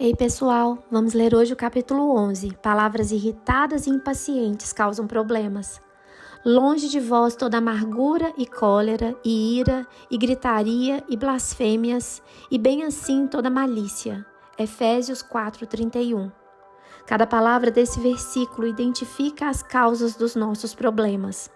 Ei pessoal, vamos ler hoje o capítulo 11. Palavras irritadas e impacientes causam problemas. Longe de vós toda amargura e cólera e ira e gritaria e blasfêmias e bem assim toda malícia. Efésios 4:31. Cada palavra desse versículo identifica as causas dos nossos problemas.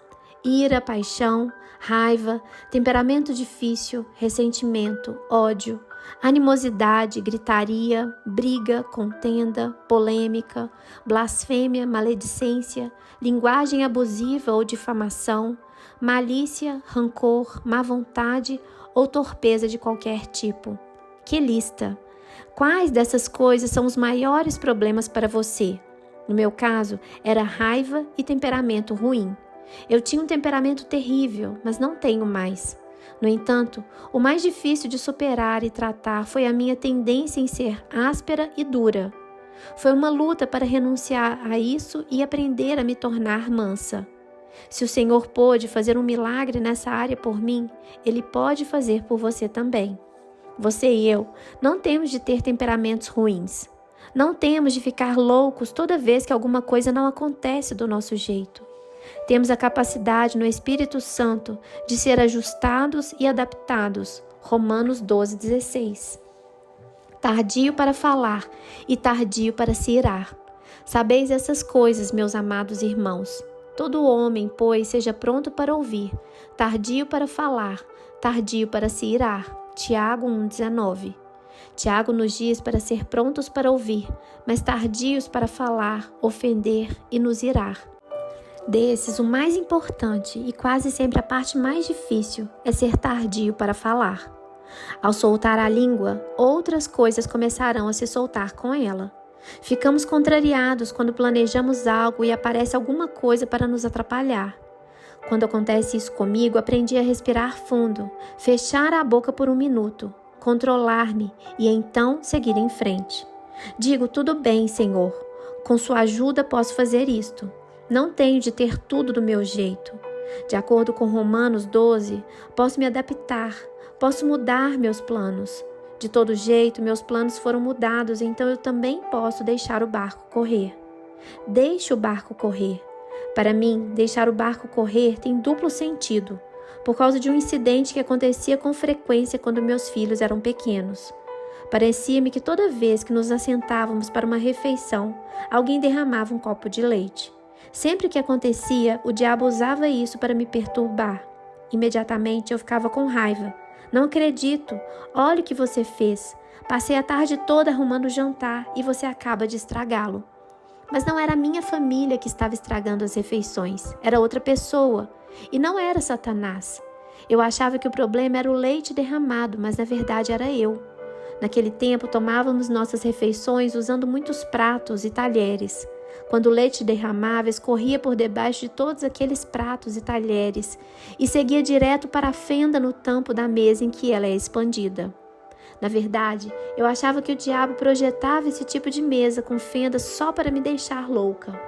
Ira, paixão, raiva, temperamento difícil, ressentimento, ódio, animosidade, gritaria, briga, contenda, polêmica, blasfêmia, maledicência, linguagem abusiva ou difamação, malícia, rancor, má vontade ou torpeza de qualquer tipo. Que lista! Quais dessas coisas são os maiores problemas para você? No meu caso, era raiva e temperamento ruim. Eu tinha um temperamento terrível, mas não tenho mais. No entanto, o mais difícil de superar e tratar foi a minha tendência em ser áspera e dura. Foi uma luta para renunciar a isso e aprender a me tornar mansa. Se o Senhor pôde fazer um milagre nessa área por mim, Ele pode fazer por você também. Você e eu não temos de ter temperamentos ruins. Não temos de ficar loucos toda vez que alguma coisa não acontece do nosso jeito. Temos a capacidade no Espírito Santo de ser ajustados e adaptados. Romanos 12:16. Tardio para falar e tardio para se irar. Sabeis essas coisas, meus amados irmãos. Todo homem, pois, seja pronto para ouvir, tardio para falar, tardio para se irar. Tiago 1:19. Tiago nos diz para ser prontos para ouvir, mas tardios para falar, ofender e nos irar. Desses, o mais importante e quase sempre a parte mais difícil é ser tardio para falar. Ao soltar a língua, outras coisas começarão a se soltar com ela. Ficamos contrariados quando planejamos algo e aparece alguma coisa para nos atrapalhar. Quando acontece isso comigo, aprendi a respirar fundo, fechar a boca por um minuto, controlar-me e então seguir em frente. Digo, tudo bem, Senhor, com sua ajuda posso fazer isto. Não tenho de ter tudo do meu jeito. De acordo com Romanos 12, posso me adaptar, posso mudar meus planos. De todo jeito, meus planos foram mudados, então eu também posso deixar o barco correr. Deixe o barco correr. Para mim, deixar o barco correr tem duplo sentido, por causa de um incidente que acontecia com frequência quando meus filhos eram pequenos. Parecia-me que toda vez que nos assentávamos para uma refeição, alguém derramava um copo de leite. Sempre que acontecia, o diabo usava isso para me perturbar. Imediatamente eu ficava com raiva. Não acredito! Olha o que você fez! Passei a tarde toda arrumando o jantar e você acaba de estragá-lo. Mas não era a minha família que estava estragando as refeições, era outra pessoa. E não era Satanás. Eu achava que o problema era o leite derramado, mas na verdade era eu. Naquele tempo tomávamos nossas refeições usando muitos pratos e talheres. Quando o leite derramava, escorria por debaixo de todos aqueles pratos e talheres e seguia direto para a fenda no tampo da mesa em que ela é expandida. Na verdade, eu achava que o diabo projetava esse tipo de mesa com fendas só para me deixar louca.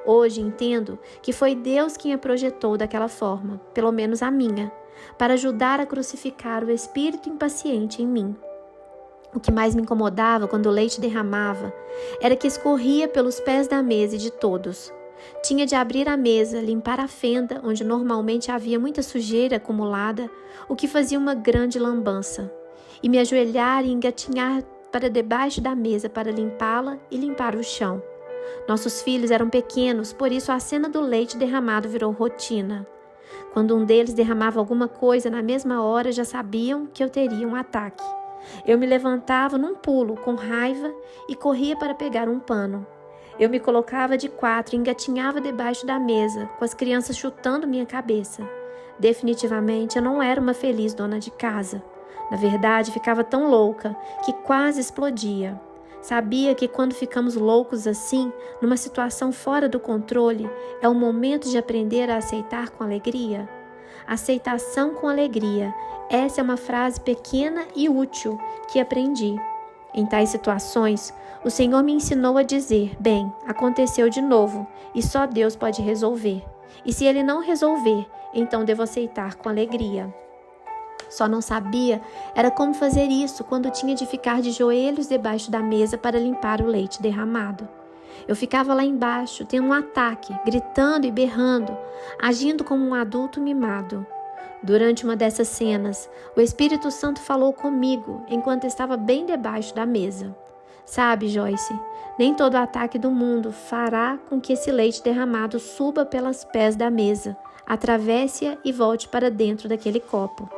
Hoje entendo que foi Deus quem a projetou daquela forma, pelo menos a minha, para ajudar a crucificar o espírito impaciente em mim. O que mais me incomodava quando o leite derramava era que escorria pelos pés da mesa e de todos. Tinha de abrir a mesa, limpar a fenda onde normalmente havia muita sujeira acumulada, o que fazia uma grande lambança, e me ajoelhar e engatinhar para debaixo da mesa para limpá-la e limpar o chão. Nossos filhos eram pequenos, por isso a cena do leite derramado virou rotina. Quando um deles derramava alguma coisa na mesma hora, já sabiam que eu teria um ataque. Eu me levantava num pulo, com raiva, e corria para pegar um pano. Eu me colocava de quatro e engatinhava debaixo da mesa, com as crianças chutando minha cabeça. Definitivamente, eu não era uma feliz dona de casa. Na verdade, ficava tão louca que quase explodia. Sabia que quando ficamos loucos assim, numa situação fora do controle, é o momento de aprender a aceitar com alegria? Aceitação com alegria. Essa é uma frase pequena e útil que aprendi. Em tais situações, o Senhor me ensinou a dizer, bem, aconteceu de novo e só Deus pode resolver. E se Ele não resolver, então devo aceitar com alegria. Só não sabia era como fazer isso quando tinha de ficar de joelhos debaixo da mesa para limpar o leite derramado. Eu ficava lá embaixo, tendo um ataque, gritando e berrando, agindo como um adulto mimado. Durante uma dessas cenas, o Espírito Santo falou comigo enquanto estava bem debaixo da mesa. Sabe, Joyce, nem todo ataque do mundo fará com que esse leite derramado suba pelos pés da mesa, atravesse-a e volte para dentro daquele copo.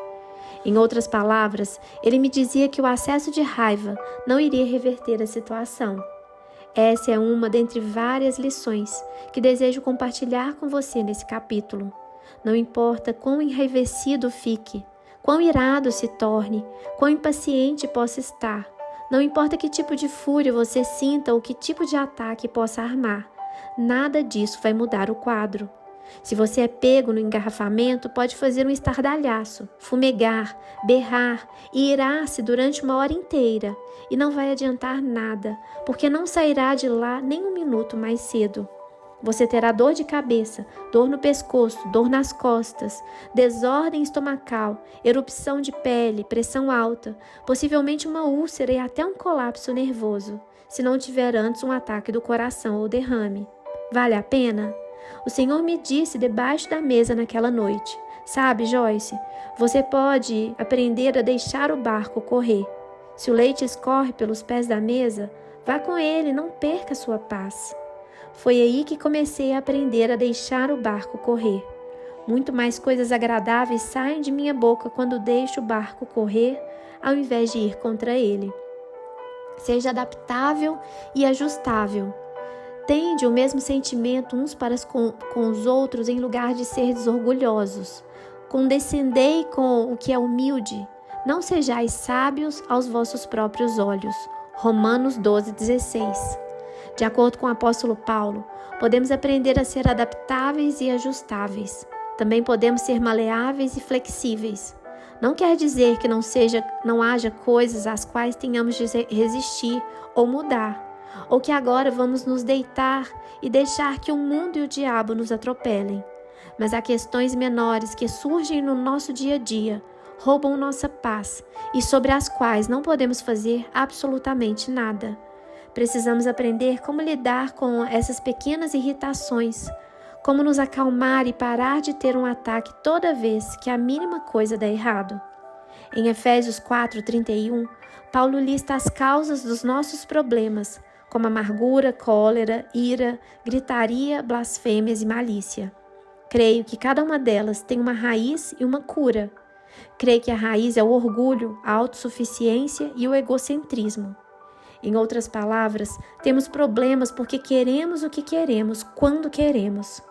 Em outras palavras, ele me dizia que o acesso de raiva não iria reverter a situação. Essa é uma dentre várias lições que desejo compartilhar com você nesse capítulo. Não importa quão enraivecido fique, quão irado se torne, quão impaciente possa estar, não importa que tipo de fúria você sinta ou que tipo de ataque possa armar, nada disso vai mudar o quadro. Se você é pego no engarrafamento, pode fazer um estardalhaço, fumegar, berrar e irar-se durante uma hora inteira, e não vai adiantar nada, porque não sairá de lá nem um minuto mais cedo. Você terá dor de cabeça, dor no pescoço, dor nas costas, desordem estomacal, erupção de pele, pressão alta, possivelmente uma úlcera e até um colapso nervoso, se não tiver antes um ataque do coração ou derrame. Vale a pena? O Senhor me disse debaixo da mesa naquela noite: sabe, Joyce, você pode aprender a deixar o barco correr. Se o leite escorre pelos pés da mesa, vá com ele, não perca sua paz. Foi aí que comecei a aprender a deixar o barco correr. Muito mais coisas agradáveis saem de minha boca quando deixo o barco correr, ao invés de ir contra ele. Seja adaptável e ajustável. Tende o mesmo sentimento uns para com os outros em lugar de ser desorgulhosos. Condescendei com o que é humilde. Não sejais sábios aos vossos próprios olhos. Romanos 12:16. De acordo com o apóstolo Paulo, podemos aprender a ser adaptáveis e ajustáveis. Também podemos ser maleáveis e flexíveis. Não quer dizer que não haja coisas às quais tenhamos de resistir ou mudar, ou que agora vamos nos deitar e deixar que o mundo e o diabo nos atropelem. Mas há questões menores que surgem no nosso dia a dia, roubam nossa paz e sobre as quais não podemos fazer absolutamente nada. Precisamos aprender como lidar com essas pequenas irritações, como nos acalmar e parar de ter um ataque toda vez que a mínima coisa dá errado. Em Efésios 4:31, Paulo lista as causas dos nossos problemas, como amargura, cólera, ira, gritaria, blasfêmias e malícia. Creio que cada uma delas tem uma raiz e uma cura. Creio que a raiz é o orgulho, a autossuficiência e o egocentrismo. Em outras palavras, temos problemas porque queremos o que queremos, quando queremos.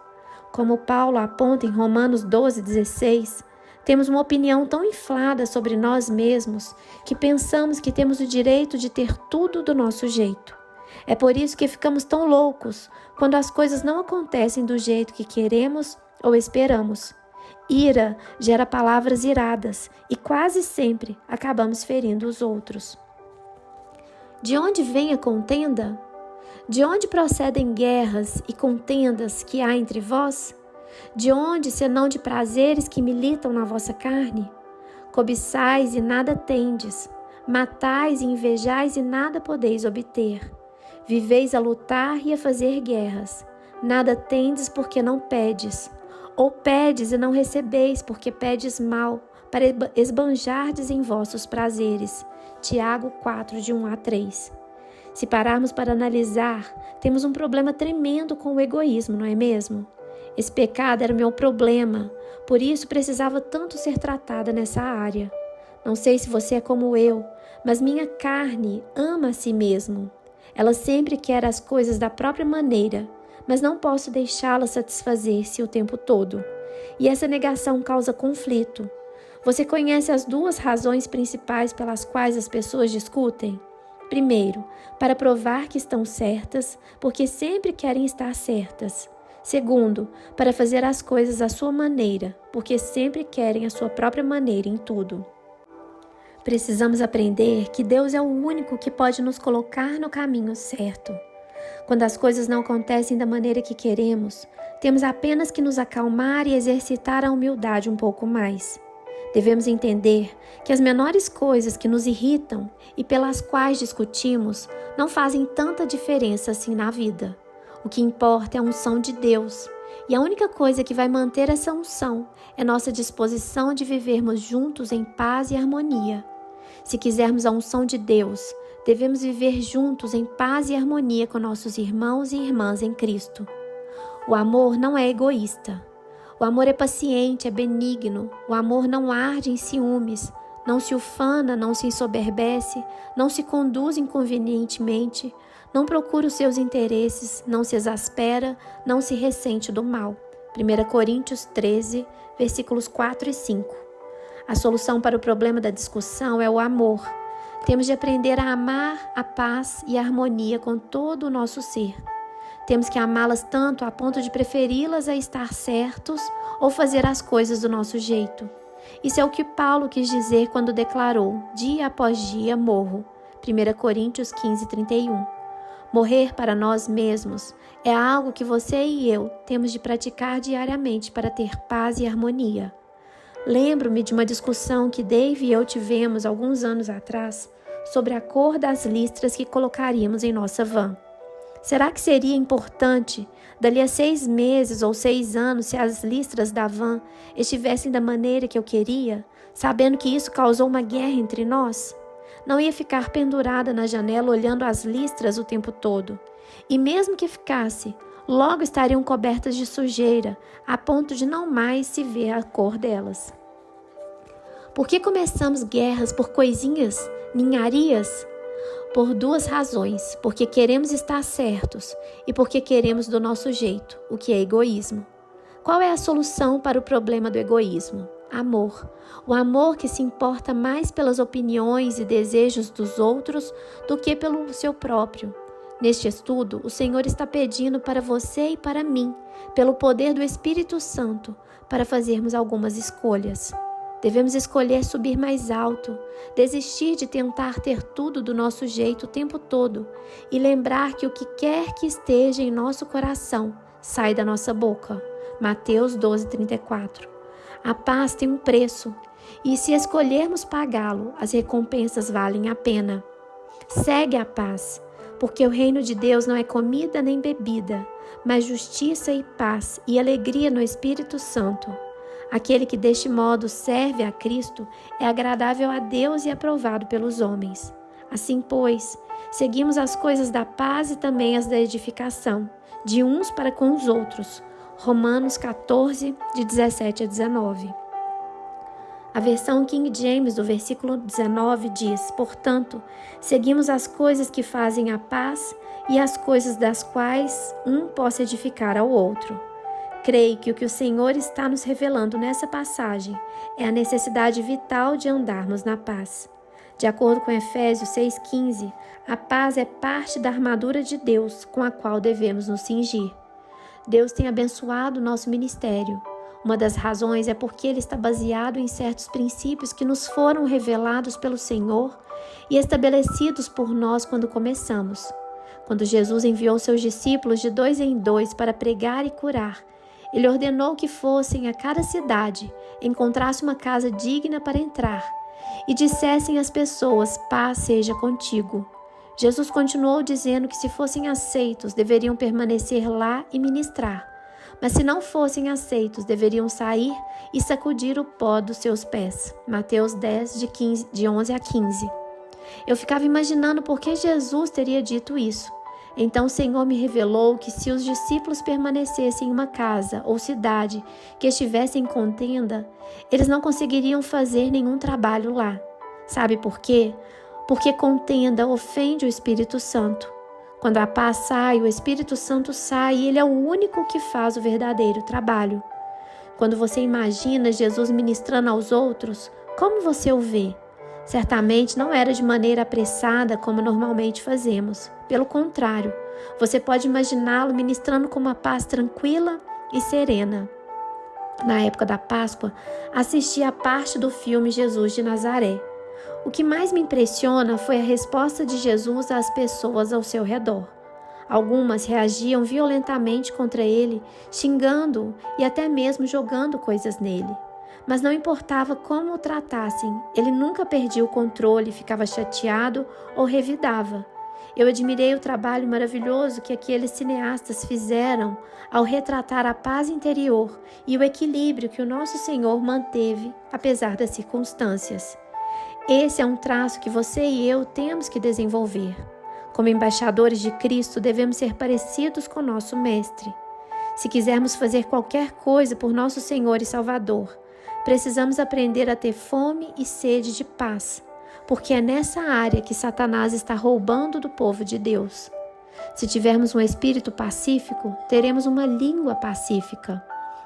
Como Paulo aponta em Romanos 12:16, temos uma opinião tão inflada sobre nós mesmos que pensamos que temos o direito de ter tudo do nosso jeito. É por isso que ficamos tão loucos quando as coisas não acontecem do jeito que queremos ou esperamos. Ira gera palavras iradas e quase sempre acabamos ferindo os outros. De onde vem a contenda? De onde procedem guerras e contendas que há entre vós? De onde, senão de prazeres que militam na vossa carne? Cobiçais e nada tendes, matais e invejais e nada podeis obter. Viveis a lutar e a fazer guerras. Nada tendes porque não pedes. Ou pedes e não recebeis porque pedes mal, para esbanjardes em vossos prazeres. Tiago 4, de 1-3. Se pararmos para analisar, temos um problema tremendo com o egoísmo, não é mesmo? Esse pecado era meu problema, por isso precisava tanto ser tratada nessa área. Não sei se você é como eu, mas minha carne ama a si mesmo. Ela sempre quer as coisas da própria maneira, mas não posso deixá-la satisfazer-se o tempo todo. E essa negação causa conflito. Você conhece as duas razões principais pelas quais as pessoas discutem? Primeiro, para provar que estão certas, porque sempre querem estar certas. Segundo, para fazer as coisas à sua maneira, porque sempre querem a sua própria maneira em tudo. Precisamos aprender que Deus é o único que pode nos colocar no caminho certo. Quando as coisas não acontecem da maneira que queremos, temos apenas que nos acalmar e exercitar a humildade um pouco mais. Devemos entender que as menores coisas que nos irritam e pelas quais discutimos não fazem tanta diferença assim na vida. O que importa é a unção de Deus, e a única coisa que vai manter essa unção é nossa disposição de vivermos juntos em paz e harmonia. Se quisermos a unção de Deus, devemos viver juntos em paz e harmonia com nossos irmãos e irmãs em Cristo. O amor não é egoísta. O amor é paciente, é benigno. O amor não arde em ciúmes, não se ufana, não se ensoberbece, não se conduz inconvenientemente, não procura os seus interesses, não se exaspera, não se ressente do mal. 1 Coríntios 13, versículos 4 e 5. A solução para o problema da discussão é o amor. Temos de aprender a amar a paz e a harmonia com todo o nosso ser. Temos que amá-las tanto a ponto de preferi-las a estar certos ou fazer as coisas do nosso jeito. Isso é o que Paulo quis dizer quando declarou: dia após dia morro. 1 Coríntios 15, 31. Morrer para nós mesmos é algo que você e eu temos de praticar diariamente para ter paz e harmonia. Lembro-me de uma discussão que Dave e eu tivemos alguns anos atrás sobre a cor das listras que colocaríamos em nossa van. Será que seria importante, dali a 6 meses ou 6 anos, se as listras da van estivessem da maneira que eu queria, sabendo que isso causou uma guerra entre nós? Não ia ficar pendurada na janela olhando as listras o tempo todo. E mesmo que ficasse, logo estariam cobertas de sujeira, a ponto de não mais se ver a cor delas. Por que começamos guerras por coisinhas, ninharias? Por 2 razões: porque queremos estar certos e porque queremos do nosso jeito, o que é egoísmo. Qual é a solução para o problema do egoísmo? Amor. O amor que se importa mais pelas opiniões e desejos dos outros do que pelo seu próprio. Neste estudo, o Senhor está pedindo para você e para mim, pelo poder do Espírito Santo, para fazermos algumas escolhas. Devemos escolher subir mais alto, desistir de tentar ter tudo do nosso jeito o tempo todo e lembrar que o que quer que esteja em nosso coração sai da nossa boca. Mateus 12, 34. A paz tem um preço e se escolhermos pagá-lo, as recompensas valem a pena. Segue a paz, porque o reino de Deus não é comida nem bebida, mas justiça e paz e alegria no Espírito Santo. Aquele que deste modo serve a Cristo é agradável a Deus e aprovado pelos homens. Assim, pois, seguimos as coisas da paz e também as da edificação, de uns para com os outros. Romanos 14, de 17 a 19. A versão King James do versículo 19 diz: portanto, seguimos as coisas que fazem a paz e as coisas das quais um possa edificar ao outro. Creio que o que o Senhor está nos revelando nessa passagem é a necessidade vital de andarmos na paz. De acordo com Efésios 6,15, a paz é parte da armadura de Deus com a qual devemos nos cingir. Deus tem abençoado o nosso ministério. Uma das razões é porque ele está baseado em certos princípios que nos foram revelados pelo Senhor e estabelecidos por nós quando começamos. Quando Jesus enviou seus discípulos de 2 em 2 para pregar e curar, ele ordenou que fossem a cada cidade, encontrassem uma casa digna para entrar e dissessem às pessoas: paz seja contigo. Jesus continuou dizendo que se fossem aceitos, deveriam permanecer lá e ministrar. Mas se não fossem aceitos, deveriam sair e sacudir o pó dos seus pés. Mateus 10, de 11 a 15. Eu ficava imaginando por que Jesus teria dito isso. Então o Senhor me revelou que se os discípulos permanecessem em uma casa ou cidade que estivesse em contenda, eles não conseguiriam fazer nenhum trabalho lá. Sabe por quê? Porque contenda ofende o Espírito Santo. Quando a paz sai, o Espírito Santo sai e ele é o único que faz o verdadeiro trabalho. Quando você imagina Jesus ministrando aos outros, como você o vê? Certamente não era de maneira apressada como normalmente fazemos. Pelo contrário, você pode imaginá-lo ministrando com uma paz tranquila e serena. Na época da Páscoa, assisti a parte do filme Jesus de Nazaré. O que mais me impressiona foi a resposta de Jesus às pessoas ao seu redor. Algumas reagiam violentamente contra ele, xingando-o e até mesmo jogando coisas nele. Mas não importava como o tratassem, ele nunca perdia o controle, ficava chateado ou revidava. Eu admirei o trabalho maravilhoso que aqueles cineastas fizeram ao retratar a paz interior e o equilíbrio que o nosso Senhor manteve, apesar das circunstâncias. Esse é um traço que você e eu temos que desenvolver. Como embaixadores de Cristo, devemos ser parecidos com nosso Mestre. Se quisermos fazer qualquer coisa por nosso Senhor e Salvador, precisamos aprender a ter fome e sede de paz, porque é nessa área que Satanás está roubando do povo de Deus. Se tivermos um espírito pacífico, teremos uma língua pacífica.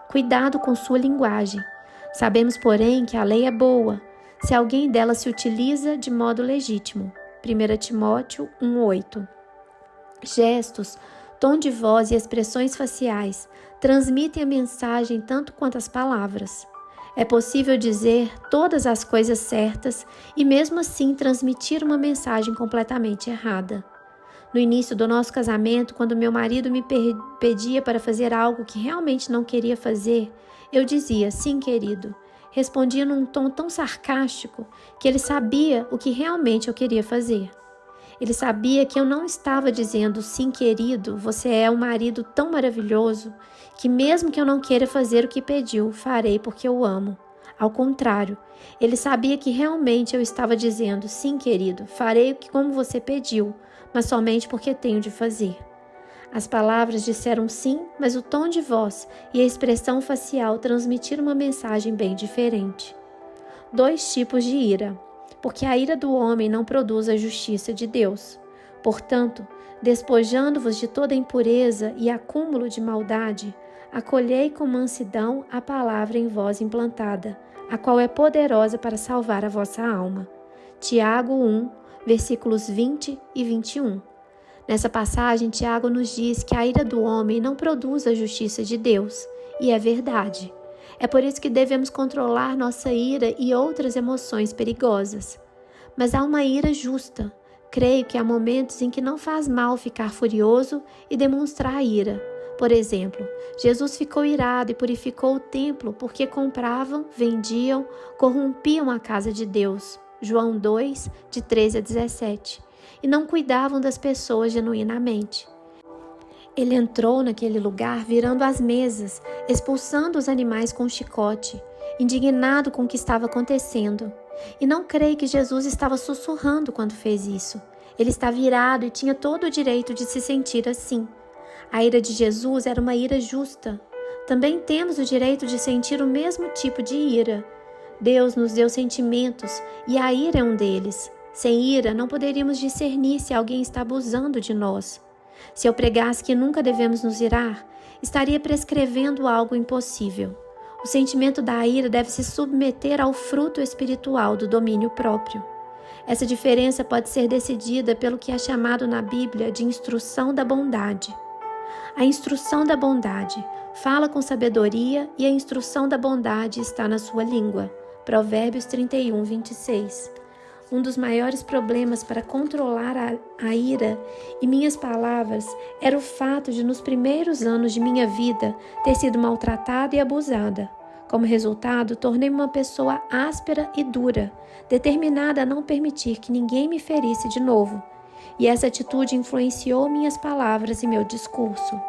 Cuidado com sua linguagem. Sabemos, porém, que a lei é boa, se alguém dela se utiliza de modo legítimo. 1 Timóteo 1:8. Gestos, tom de voz e expressões faciais transmitem a mensagem tanto quanto as palavras. É possível dizer todas as coisas certas e mesmo assim transmitir uma mensagem completamente errada. No início do nosso casamento, quando meu marido me pedia para fazer algo que realmente não queria fazer, eu dizia, sim, querido. Respondia num tom tão sarcástico que ele sabia o que realmente eu queria fazer. Ele sabia que eu não estava dizendo, sim, querido, você é um marido tão maravilhoso que mesmo que eu não queira fazer o que pediu, farei porque eu amo. Ao contrário, ele sabia que realmente eu estava dizendo, sim, querido, farei como você pediu, mas somente porque tenho de fazer. As palavras disseram sim, mas o tom de voz e a expressão facial transmitiram uma mensagem bem diferente. 2 tipos de ira. Porque a ira do homem não produz a justiça de Deus. Portanto, despojando-vos de toda impureza e acúmulo de maldade, acolhei com mansidão a palavra em vós implantada, a qual é poderosa para salvar a vossa alma. Tiago 1, versículos 20 e 21. Nessa passagem, Tiago nos diz que a ira do homem não produz a justiça de Deus, e é verdade. É por isso que devemos controlar nossa ira e outras emoções perigosas. Mas há uma ira justa. Creio que há momentos em que não faz mal ficar furioso e demonstrar ira. Por exemplo, Jesus ficou irado e purificou o templo porque compravam, vendiam, corrompiam a casa de Deus. João 2, de 13 a 17. E não cuidavam das pessoas genuinamente. Ele entrou naquele lugar virando as mesas, expulsando os animais com chicote, indignado com o que estava acontecendo. E não creio que Jesus estava sussurrando quando fez isso. Ele estava irado e tinha todo o direito de se sentir assim. A ira de Jesus era uma ira justa. Também temos o direito de sentir o mesmo tipo de ira. Deus nos deu sentimentos e a ira é um deles. Sem ira, não poderíamos discernir se alguém está abusando de nós. Se eu pregasse que nunca devemos nos irar, estaria prescrevendo algo impossível. O sentimento da ira deve se submeter ao fruto espiritual do domínio próprio. Essa diferença pode ser decidida pelo que é chamado na Bíblia de instrução da bondade. A instrução da bondade fala com sabedoria e a instrução da bondade está na sua língua. Provérbios 31, 26. Um dos maiores problemas para controlar a ira e minhas palavras era o fato de, nos primeiros anos de minha vida, ter sido maltratada e abusada. Como resultado, tornei-me uma pessoa áspera e dura, determinada a não permitir que ninguém me ferisse de novo. E essa atitude influenciou minhas palavras e meu discurso.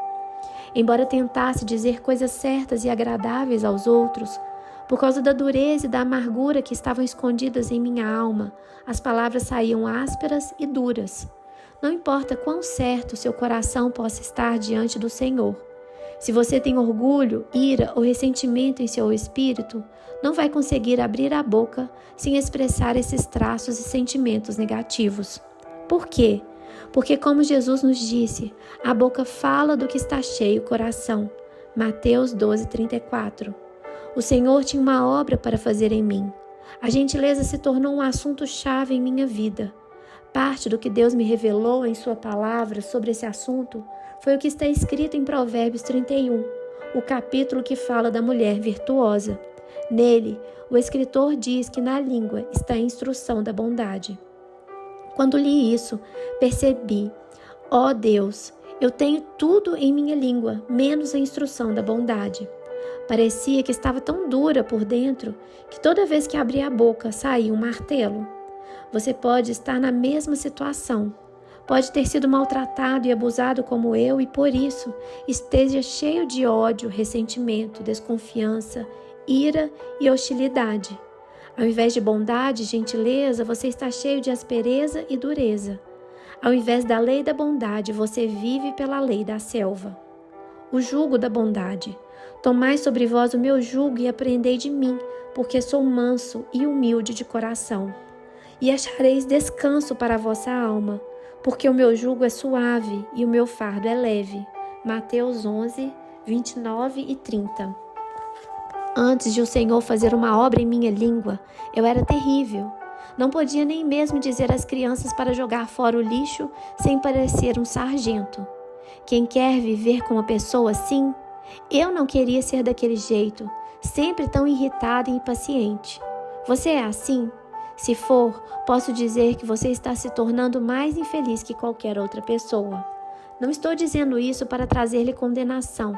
Embora tentasse dizer coisas certas e agradáveis aos outros, por causa da dureza e da amargura que estavam escondidas em minha alma, as palavras saíam ásperas e duras. Não importa quão certo seu coração possa estar diante do Senhor. Se você tem orgulho, ira ou ressentimento em seu espírito, não vai conseguir abrir a boca sem expressar esses traços e sentimentos negativos. Por quê? Porque, como Jesus nos disse, a boca fala do que está cheio o coração. Mateus 12:34. O Senhor tinha uma obra para fazer em mim. A gentileza se tornou um assunto-chave em minha vida. Parte do que Deus me revelou em sua palavra sobre esse assunto foi o que está escrito em Provérbios 31, o capítulo que fala da mulher virtuosa. Nele, o escritor diz que na língua está a instrução da bondade. Quando li isso, percebi, ó Deus, eu tenho tudo em minha língua, menos a instrução da bondade. Parecia que estava tão dura por dentro que toda vez que abria a boca saía um martelo. Você pode estar na mesma situação. Pode ter sido maltratado e abusado como eu e por isso esteja cheio de ódio, ressentimento, desconfiança, ira e hostilidade. Ao invés de bondade e gentileza, você está cheio de aspereza e dureza. Ao invés da lei da bondade, você vive pela lei da selva. O jugo da bondade. Tomai sobre vós o meu jugo e aprendei de mim, porque sou manso e humilde de coração. E achareis descanso para a vossa alma, porque o meu jugo é suave e o meu fardo é leve. Mateus 11, 29 e 30. Antes de o Senhor fazer uma obra em minha língua, eu era terrível. Não podia nem mesmo dizer às crianças para jogar fora o lixo sem parecer um sargento. Quem quer viver com uma pessoa assim? Eu não queria ser daquele jeito, sempre tão irritada e impaciente. Você é assim? Se for, posso dizer que você está se tornando mais infeliz que qualquer outra pessoa. Não estou dizendo isso para trazer-lhe condenação,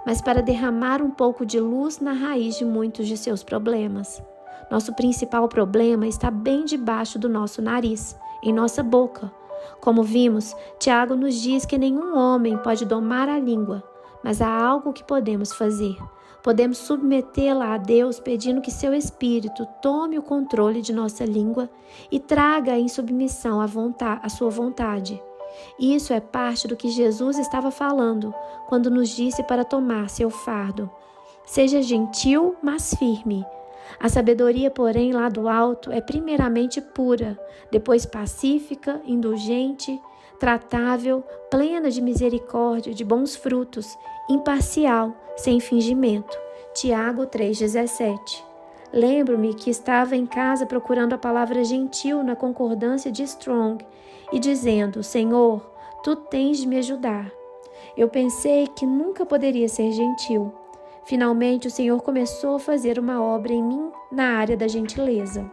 mas para derramar um pouco de luz na raiz de muitos de seus problemas. Nosso principal problema está bem debaixo do nosso nariz, em nossa boca. Como vimos, Tiago nos diz que nenhum homem pode domar a língua, mas há algo que podemos fazer. Podemos submetê-la a Deus pedindo que seu Espírito tome o controle de nossa língua e traga em submissão a sua vontade. Isso é parte do que Jesus estava falando quando nos disse para tomar seu fardo. Seja gentil, mas firme. A sabedoria, porém, lá do alto é primeiramente pura, depois pacífica, indulgente, tratável, plena de misericórdia, de bons frutos, imparcial, sem fingimento. Tiago 3,17. Lembro-me que estava em casa procurando a palavra gentil na concordância de Strong e dizendo: Senhor, tu tens de me ajudar. Eu pensei que nunca poderia ser gentil. Finalmente, o Senhor começou a fazer uma obra em mim na área da gentileza.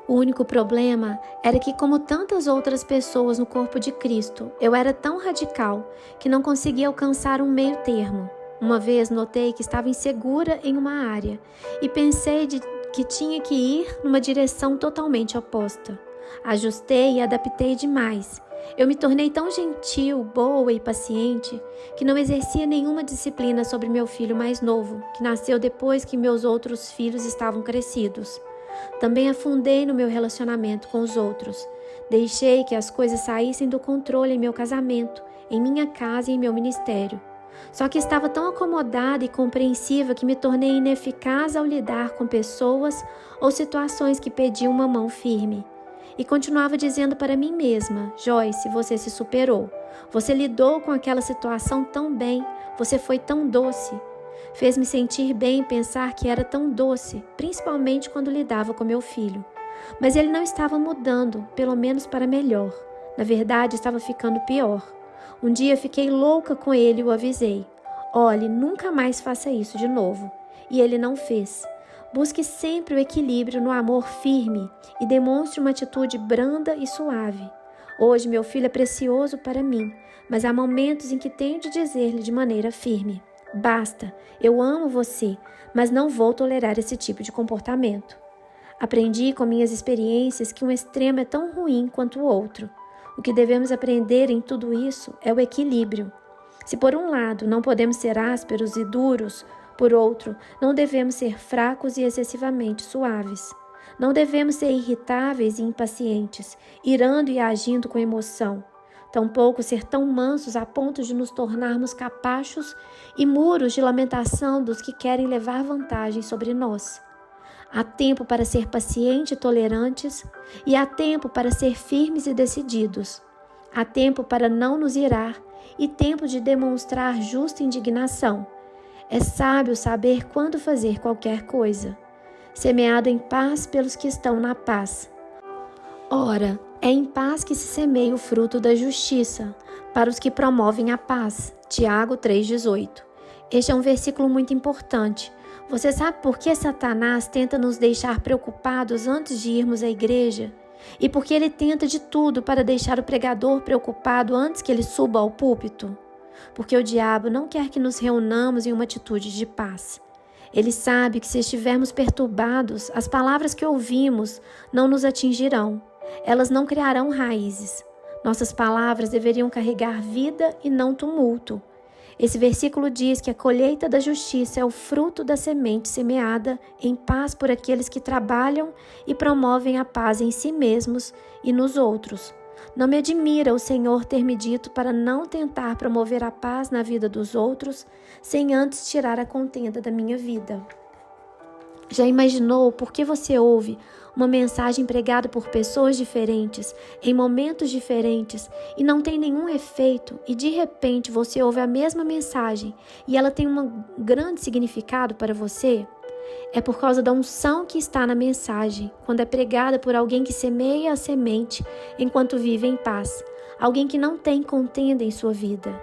O único problema era que, como tantas outras pessoas no corpo de Cristo, eu era tão radical que não conseguia alcançar um meio termo. Uma vez notei que estava insegura em uma área e pensei que tinha que ir numa direção totalmente oposta. Ajustei e adaptei demais. Eu me tornei tão gentil, boa e paciente que não exercia nenhuma disciplina sobre meu filho mais novo, que nasceu depois que meus outros filhos estavam crescidos. Também afundei no meu relacionamento com os outros. Deixei que as coisas saíssem do controle em meu casamento, em minha casa e em meu ministério. Só que estava tão acomodada e compreensiva que me tornei ineficaz ao lidar com pessoas ou situações que pediam uma mão firme. E continuava dizendo para mim mesma: Joyce, você se superou. Você lidou com aquela situação tão bem. Você foi tão doce. Fez-me sentir bem pensar que era tão doce, principalmente quando lidava com meu filho. Mas ele não estava mudando, pelo menos para melhor. Na verdade, estava ficando pior. Um dia fiquei louca com ele e o avisei. Olhe, nunca mais faça isso de novo. E ele não fez. Busque sempre o equilíbrio no amor firme e demonstre uma atitude branda e suave. Hoje meu filho é precioso para mim, mas há momentos em que tenho de dizer-lhe de maneira firme: basta, eu amo você, mas não vou tolerar esse tipo de comportamento. Aprendi com minhas experiências que um extremo é tão ruim quanto o outro. O que devemos aprender em tudo isso é o equilíbrio. Se por um lado não podemos ser ásperos e duros, por outro, não devemos ser fracos e excessivamente suaves. Não devemos ser irritáveis e impacientes, irando e agindo com emoção. Tampouco ser tão mansos a ponto de nos tornarmos capachos e muros de lamentação dos que querem levar vantagem sobre nós. Há tempo para ser pacientes e tolerantes, e há tempo para ser firmes e decididos. Há tempo para não nos irar e tempo de demonstrar justa indignação. É sábio saber quando fazer qualquer coisa. Semeado em paz pelos que estão na paz. Ora, é em paz que se semeia o fruto da justiça, para os que promovem a paz. Tiago 3,18. Este é um versículo muito importante. Você sabe por que Satanás tenta nos deixar preocupados antes de irmos à igreja? E por que ele tenta de tudo para deixar o pregador preocupado antes que ele suba ao púlpito? porque o diabo não quer que nos reunamos em uma atitude de paz. Ele sabe que se estivermos perturbados, as palavras que ouvimos não nos atingirão. Elas não criarão raízes. Nossas palavras deveriam carregar vida e não tumulto. Esse versículo diz que a colheita da justiça é o fruto da semente semeada em paz por aqueles que trabalham e promovem a paz em si mesmos e nos outros. Não me admira o Senhor ter me dito para não tentar promover a paz na vida dos outros, sem antes tirar a contenda da minha vida. Já imaginou por que você ouve uma mensagem pregada por pessoas diferentes, em momentos diferentes, e não tem nenhum efeito, e de repente você ouve a mesma mensagem e ela tem um grande significado para você? É por causa da unção que está na mensagem, quando é pregada por alguém que semeia a semente enquanto vive em paz, alguém que não tem contenda em sua vida.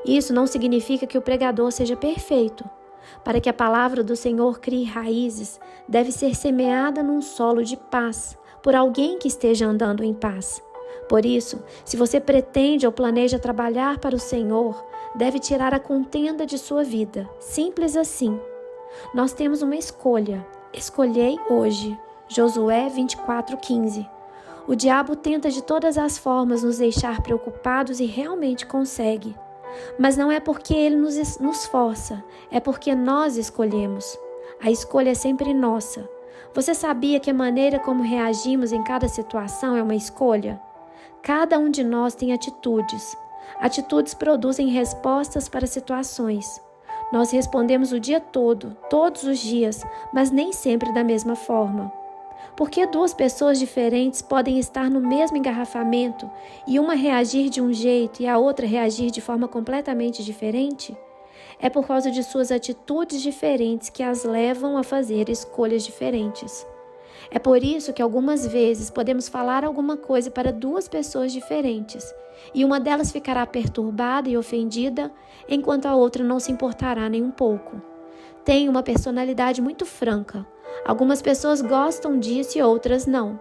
Isso não significa que o pregador seja perfeito. Para que a palavra do Senhor crie raízes, deve ser semeada num solo de paz, por alguém que esteja andando em paz. Por isso, se você pretende ou planeja trabalhar para o Senhor, deve tirar a contenda de sua vida. Simples assim. Nós temos uma escolha. Escolhei hoje. Josué 24:15. O diabo tenta de todas as formas nos deixar preocupados e realmente consegue. Mas não é porque ele nos força, é porque nós escolhemos. A escolha é sempre nossa. Você sabia que a maneira como reagimos em cada situação é uma escolha? Cada um de nós tem atitudes. Atitudes produzem respostas para situações. Nós respondemos o dia todo, todos os dias, mas nem sempre da mesma forma. Por que duas pessoas diferentes podem estar no mesmo engarrafamento e uma reagir de um jeito e a outra reagir de forma completamente diferente? É por causa de suas atitudes diferentes que as levam a fazer escolhas diferentes. É por isso que algumas vezes podemos falar alguma coisa para duas pessoas diferentes e uma delas ficará perturbada e ofendida, enquanto a outra não se importará nem um pouco. Tem uma personalidade muito franca. Algumas pessoas gostam disso e outras não.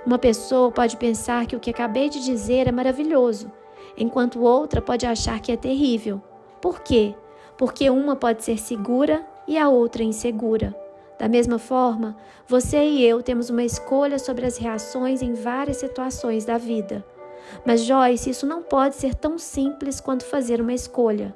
Uma pessoa pode pensar que o que acabei de dizer é maravilhoso, enquanto outra pode achar que é terrível. Por quê? Porque uma pode ser segura e a outra insegura. Da mesma forma, você e eu temos uma escolha sobre as reações em várias situações da vida. Mas, Joyce, isso não pode ser tão simples quanto fazer uma escolha.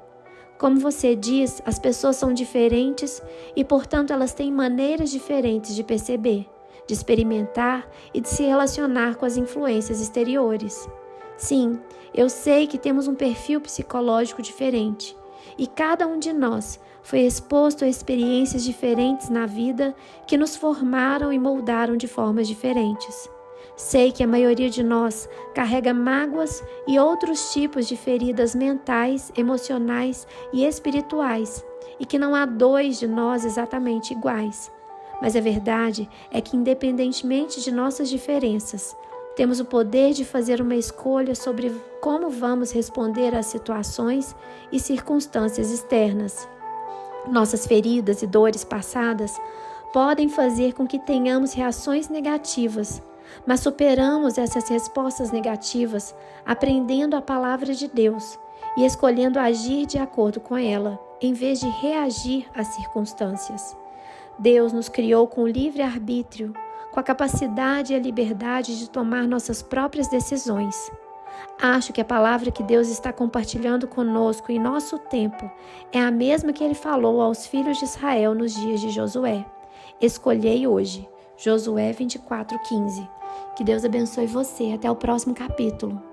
Como você diz, as pessoas são diferentes e, portanto, elas têm maneiras diferentes de perceber, de experimentar e de se relacionar com as influências exteriores. Sim, eu sei que temos um perfil psicológico diferente e cada um de nós foi exposto a experiências diferentes na vida que nos formaram e moldaram de formas diferentes. Sei que a maioria de nós carrega mágoas e outros tipos de feridas mentais, emocionais e espirituais, e que não há dois de nós exatamente iguais. Mas a verdade é que, independentemente de nossas diferenças, temos o poder de fazer uma escolha sobre como vamos responder às situações e circunstâncias externas. Nossas feridas e dores passadas podem fazer com que tenhamos reações negativas, mas superamos essas respostas negativas aprendendo a palavra de Deus e escolhendo agir de acordo com ela, em vez de reagir às circunstâncias. Deus nos criou com livre-arbítrio, com a capacidade e a liberdade de tomar nossas próprias decisões. Acho que a palavra que Deus está compartilhando conosco em nosso tempo é a mesma que Ele falou aos filhos de Israel nos dias de Josué. Escolhei hoje. Josué 24:15. Que Deus abençoe você. Até o próximo capítulo.